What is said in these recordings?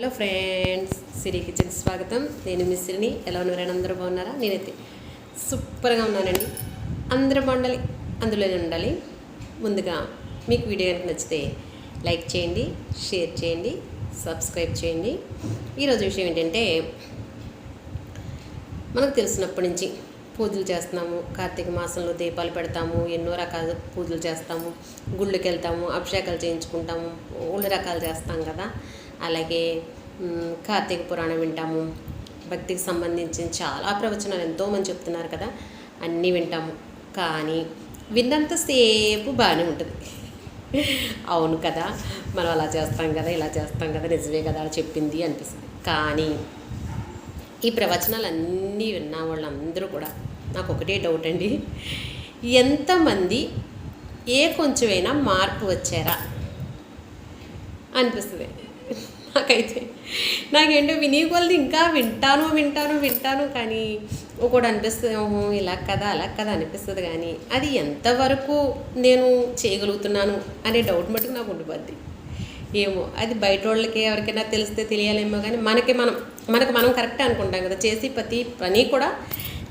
Hello friends, సిరి kitchen స్వాగతం. నేను మీ సిరిని. ఎలా ఉన్నారని అందరూ బాగున్నారా? నేనైతే సూపర్గా ఉన్నానండి. అందరూ బాగుండాలి, అందులోనే ఉండాలి. ముందుగా మీకు వీడియో కనుక నచ్చితే లైక్ చేయండి, షేర్ చేయండి, సబ్స్క్రైబ్ చేయండి. ఈరోజు విషయం ఏంటంటే, మనకు తెలిసినప్పటి నుంచి పూజలు చేస్తున్నాము. కార్తీక మాసంలో దీపాలు పెడతాము, ఎన్నో రకాల పూజలు చేస్తాము, గుళ్ళకి వెళ్తాము, అభిషేకాలు చేయించుకుంటాము, ఊళ్ళ రకాలు చేస్తాం కదా. అలాగే కార్తీక పురాణం వింటాము. భక్తికి సంబంధించిన చాలా ప్రవచనాలు ఎంతోమంది చెప్తున్నారు కదా, అన్నీ వింటాము. కానీ విన్నంతసేపు బాగానే ఉంటుంది. అవును కదా, మనం అలా చేస్తాం కదా, ఇలా చేస్తాం కదా, నిజమే కదా చెప్పింది అనిపిస్తుంది. కానీ ఈ ప్రవచనాలన్నీ విన్న వాళ్ళందరూ కూడా నాకు ఒకటే డౌట్ అండి, ఎంతమంది కొంచెమైనా మార్పు వచ్చారా అనిపిస్తుంది నాకేంటో విని కొలది ఇంకా వింటాను కానీ ఒకటి అనిపిస్తుంది, ఓహో ఇలా కదా అలా కదా అనిపిస్తుంది. కానీ అది ఎంతవరకు నేను చేయగలుగుతున్నాను అనే డౌట్ మటుకు నాకు ఉండిపోద్ది. ఏమో అది బయట వాళ్ళకి ఎవరికైనా తెలిస్తే తెలియాలేమో, కానీ మనకు మనం కరెక్టే అనుకుంటాం కదా. చేసి ప్రతి పని కూడా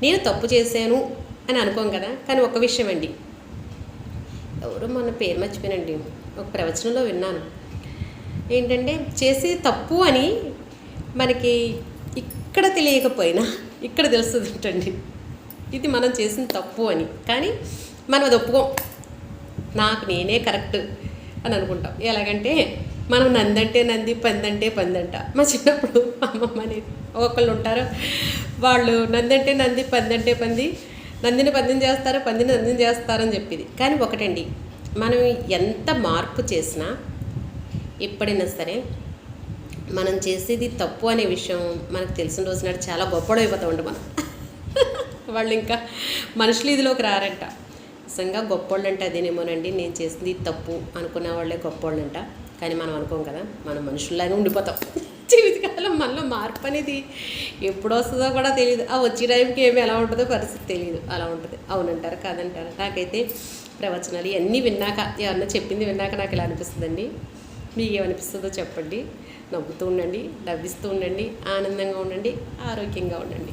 నేను తప్పు చేశాను అని అనుకోం కదా. కానీ ఒక విషయం అండి, ఎవరో మన పేరు మర్చిపోయానండి, ఒక ప్రవచనంలో విన్నాను. ఏంటంటే, చేసి తప్పు అని మనకి ఇక్కడ తెలియకపోయినా ఇక్కడ తెలుస్తుంది ఏంటండి, ఇది మనం చేసిన తప్పు అని. కానీ మనం అది ఒప్పుకోం, నాకు నేనే కరెక్ట్ అని అనుకుంటాం. ఎలాగంటే, మనం నందంటే నంది, పందంటే పందంట. మా చిన్నప్పుడు అమ్మమ్మ అనేది ఒకళ్ళు ఉంటారు, వాళ్ళు నందంటే నంది, పందంటే పంది, నందిని పందెం చేస్తారు, పందిని నందిని చేస్తారని చెప్పింది. కానీ ఒకటండి, మనం ఎంత మార్పు చేసినా ఎప్పుడైనా సరే మనం చేసేది తప్పు అనే విషయం మనకు తెలిసిన రోజు నాడు చాలా గొప్పడు అయిపోతూ ఉంటాం మనం. వాళ్ళు ఇంకా మనుషులు ఇదిలోకి రారంట. నిజంగా గొప్పోళ్ళు అంటే అదేనేమోనండి, నేను చేసింది తప్పు అనుకునే వాళ్ళే గొప్పోళ్ళు అంట. కానీ మనం అనుకోం కదా, మనం మనుషుల్లాగే ఉండిపోతాం. జీవితకాలం మనలో మార్పు అనేది ఎప్పుడు వస్తుందో కూడా తెలియదు. ఆ వచ్చే టైంకి ఏమి ఎలా ఉంటుందో పరిస్థితి తెలియదు, అలా ఉంటుంది. అవునంటారు కాదంటారు. నాకైతే ప్రవచనాలు ఇవన్నీ విన్నాక, ఎవరన్నా చెప్పింది విన్నాక నాకు ఇలా అనిపిస్తుందండి. మీకు ఏమనిపిస్తుందో చెప్పండి. నవ్వుతూ ఉండండి, నవ్విస్తూ ఉండండి, ఆనందంగా ఉండండి, ఆరోగ్యంగా ఉండండి.